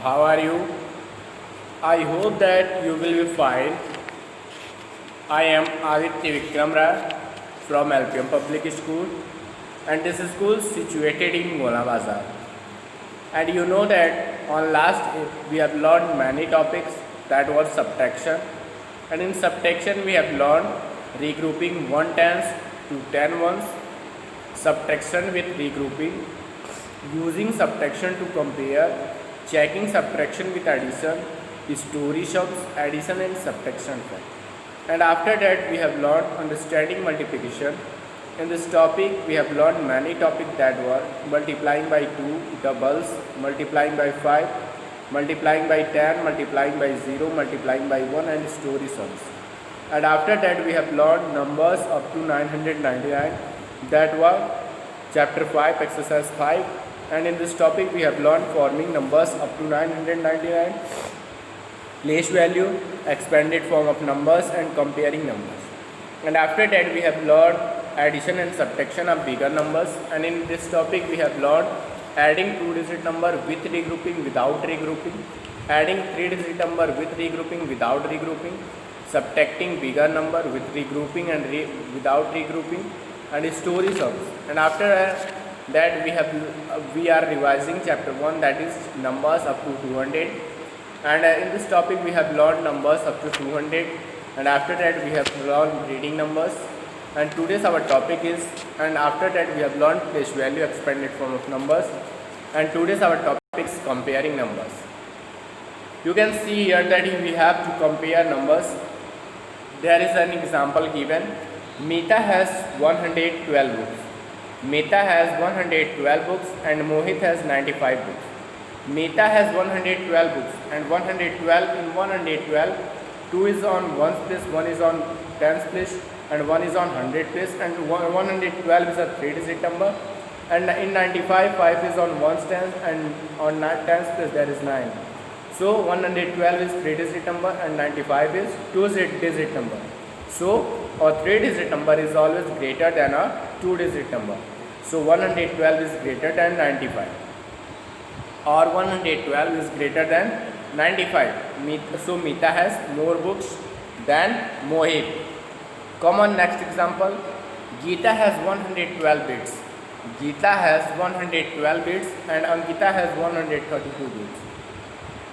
How are you? I hope that you will be fine. I am Aditya Vikram Rai from LPM Public School, and this school is situated in Gola Bazar. And you know that on last we have learned many topics that was subtraction, and in subtraction we have learned regrouping one tens to 10 ones, subtraction with regrouping, using subtraction to compare, checking subtraction with addition, story sums, addition and subtraction fact. And after that we have learned understanding multiplication. In this topic we have learned many topics that were multiplying by 2, doubles, multiplying by 5, multiplying by 10, multiplying by 0, multiplying by 1 and story sums. And after that we have learned numbers up to 999 that were chapter 5 exercise 5, and in this topic we have learned forming numbers up to 999, place value, expanded form of numbers and comparing numbers. And after that we have learned addition and subtraction of bigger numbers, and in this topic we have learned adding 2-digit number with regrouping, without regrouping, adding 3-digit number with regrouping, without regrouping, subtracting bigger number with regrouping and without regrouping, and story sums. And after that we are revising chapter 1, that is numbers up to 200, and in this topic we have learned numbers up to 200, and after that we have learned reading numbers. And today's our topic is, and after that we have learned place value, expanded form of numbers, and today's our topic is comparing numbers. You can see here that we have to compare numbers. There is an example given. Meeta has 112 books. Meeta has 112 books and Mohit has 95 books. Meeta has 112 books and 112 in 112, 2 is on 1's place, 1 is on 10's place and 1 is on 100 place, and 112 is a 3-digit number, and in 95 5 is on 1's tens and on 10's place there is 9. So 112 is 3-digit number and 95 is 2-digit number. So a 3-digit number is always greater than a 2-digit number. So 112 is greater than 95, or 112 is greater than 95. So Meeta has more books than Mohit. Come on, next example. Geeta has 112 bits. Geeta has 112 bits and Ankita has 132 bits.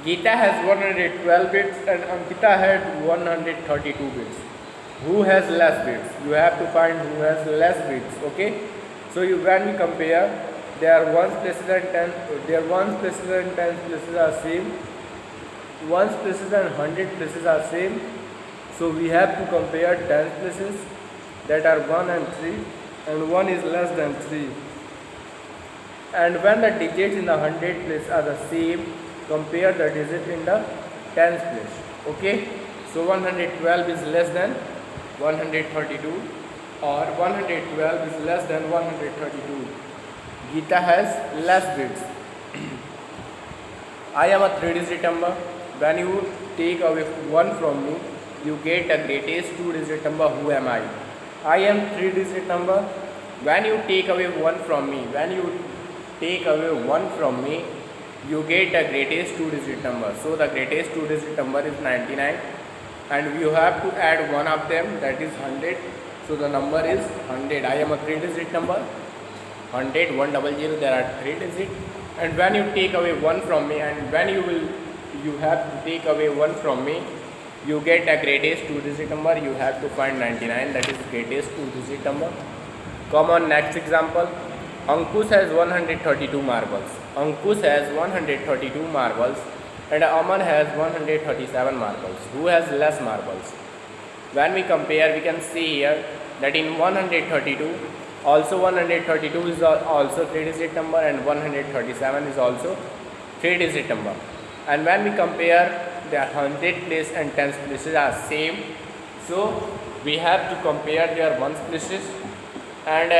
Geeta has 112 bits and Ankita had 132 bits. Who has less bits? You have to find who has less bits. Okay. So when we compare, their 1's places and 10, their 1's places and 10's places are same. 1's places and 100 places are same. So we have to compare 10's places that are 1 and 3, and 1 is less than 3. And when the digits in the 100 place are the same, compare the digit in the 10's place. Okay. So 112 is less than 132, or 112 is less than 132. Geeta has less bits. I am a 3-digit number. When you take away 1 from me, you get the greatest 2-digit number. Who am I? I am 3-digit number. When you take away 1 from me, you get the greatest 2-digit number. So the greatest 2-digit number is 99, and you have to add one of them, that is 100. So the number is 100. I am a 3-digit number. 100, 100, there are 3 digits. And when you take away 1 from me, and when you have to take away 1 from me, you get the greatest 2-digit number. You have to find 99, that is greatest 2-digit number. Come on, next example. Ankush has 132 marbles. Ankush has 132 marbles and Aman has 137 marbles. Who has less marbles? When we compare, we can see here that in 132, also 132 is also 3-digit number and 137 is also 3-digit number. And when we compare, their 100 place and 10's places are same. So we have to compare their 1's places, and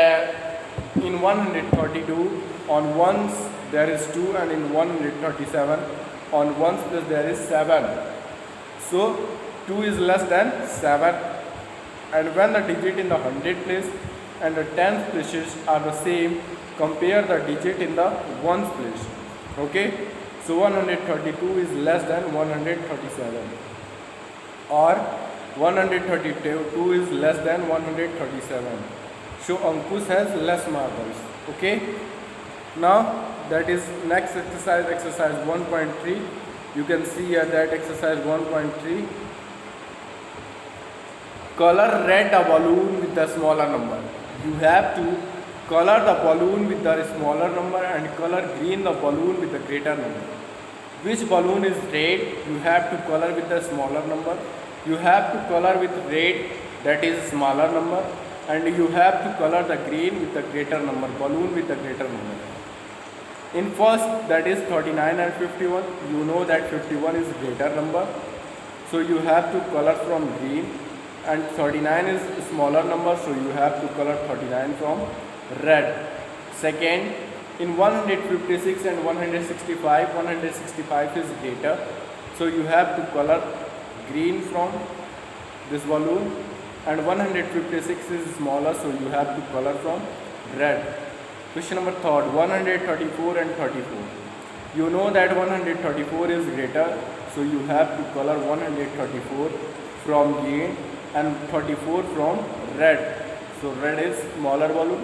in 132 on 1's there is 2, and in 137 on 1's place there is 7. So 2 is less than 7, and when the digit in the 100 place and the 10's places are the same, compare the digit in the 1's place. Okay. So 132 is less than 137, or 132 is less than 137. So Ankush has less marbles. Okay. Now that is next exercise, exercise 1.3. You can see here that exercise 1.3. Color red a balloon with the smaller number. You have to color the balloon with the smaller number and color green the balloon with the greater number. Which balloon is red? You have to color with the smaller number. You have to color with red, that is smaller number, and you have to color the green with the greater number, balloon with the greater number. In first, that is 39 and 51. You know that 51 is greater number, so you have to color from green, and 39 is smaller number, so you have to color 39 from red. Second, in 156 and 165, 165 is greater, so you have to color green from this balloon, and 156 is smaller, so you have to color from red. Question number third, 134 and 34. You know that 134 is greater, so you have to color 134 from green and 34 from red. So red is smaller balloon.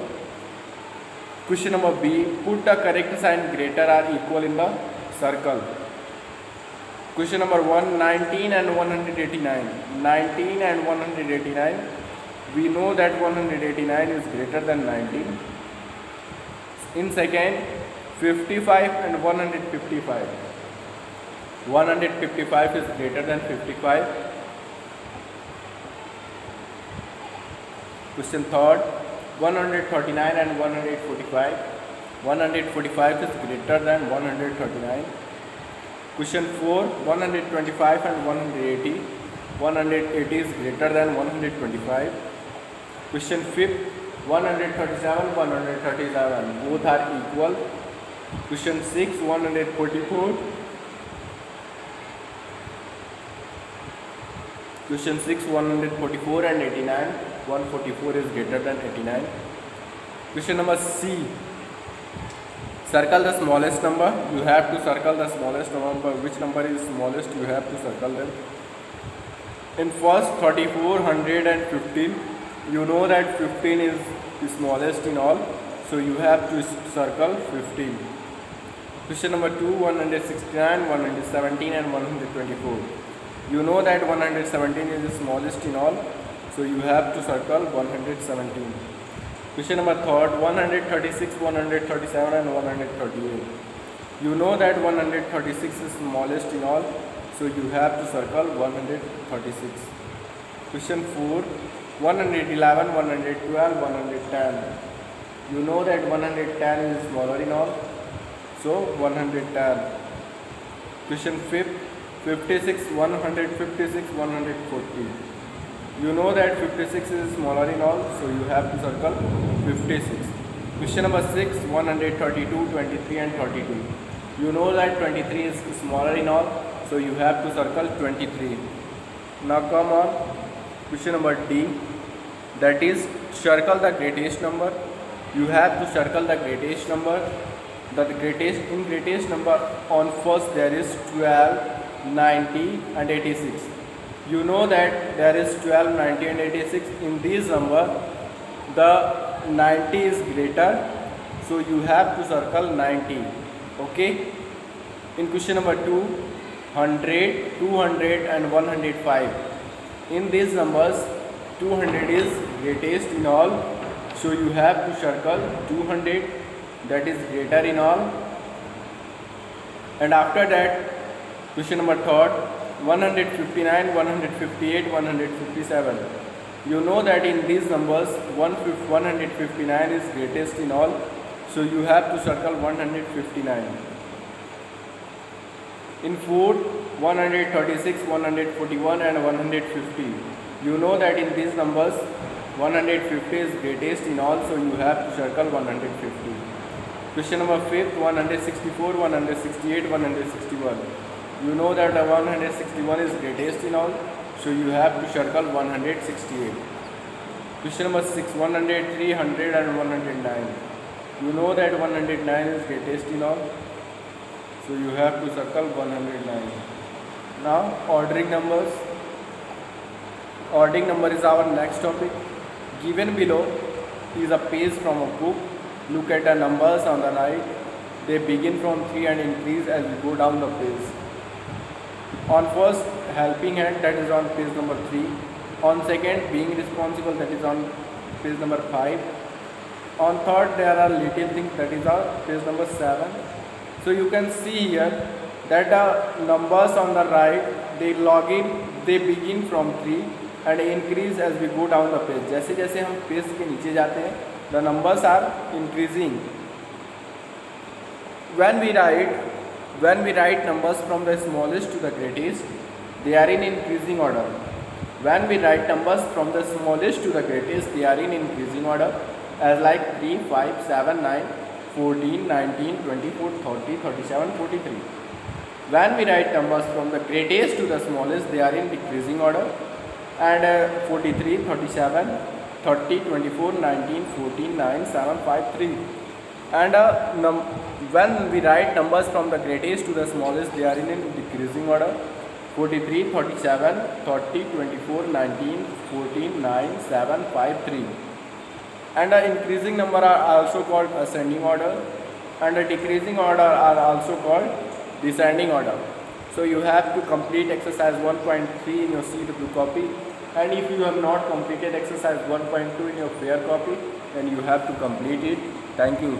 Question number B, put the correct sign greater or equal in the circle. Question number 1, 19 and 189. 19 and 189. We know that 189 is greater than 19. In second, 55 and 155. 155 is greater than 55. Question third, 139 and 145. 145 is greater than 139. Question 4, 125 and 180. 180 is greater than 125. Question 5, 137, 137. Both are equal. Question 6, 144. Question 6, 144 and 89. 144 is greater than 89. Question number C. Circle the smallest number. You have to circle the smallest number. Which number is smallest? You have to circle them. In first, 34, 100 and 15. You know that 15 is the smallest in all. So you have to circle 15. Question number 2, 169, 117 and 124. You know that 117 is the smallest in all. So you have to circle 117. Question number 3, 136, 137 and 138. You know that 136 is smallest in all. So you have to circle 136. Question 4, 111, 112, 110. You know that 110 is smaller in all. So 110. Question 5, 56, 156, 140. You know that 56 is smaller in all, so you have to circle 56. Question number 6, 132, 23 and 32. You know that 23 is smaller in all, so you have to circle 23. Now come on, question number D, that is circle the greatest number. You have to circle the greatest number. The greatest number on first there is 12, 90 and 86. You know that there is 12, 90 and 86. In this number, the 90 is greater, so you have to circle 90. Okay. In question number 2, 100, 200 and 105. In these numbers, 200 is greatest in all, so you have to circle 200, that is greater in all. And after that, question number 3, 159, 158, 157. You know that in these numbers 159 is greatest in all, so you have to circle 159. In fourth, 136, 141 and 150. You know that in these numbers 150 is greatest in all, so you have to circle 150. Question number 5, 164, 168, 161. You know that 161 is greatest in all, so you have to circle 168. Question number 6, 103, 100 and 109. You know that 109 is greatest in all, So you have to circle 109. Now ordering numbers. Ordering number is our next topic. Given below is a page from a book. Look at the numbers on the right. They begin from 3 and increase as we go down the page. On first, helping hand, that is on page number 3. On second, being responsible, that is on page number 5. On third, there are little things, that is on page number 7. So you can see here that the numbers on the right, they begin from 3 and increase as we go down the page. जैसे जैसे हम page के नीचे जाते हैं, the numbers are increasing. When we write numbers from the smallest to the greatest, they are in increasing order. When we write numbers from the smallest to the greatest, they are in increasing order, as like 3, 5, 7, 9, 14, 19, 24, 30, 37, 43. When we write numbers from the greatest to the smallest, they are in decreasing order, and 43, 37, 30, 24, 19, 14, 9, 7, 5, 3. And when we write numbers from the greatest to the smallest, they are in decreasing order. 43, 37, 30, 24, 19, 14, 9, 7, 5, 3. And increasing number are also called ascending order, and decreasing order are also called descending order. So you have to complete exercise 1.3 in your CW copy, and if you have not completed exercise 1.2 in your fair copy, then you have to complete it. Thank you.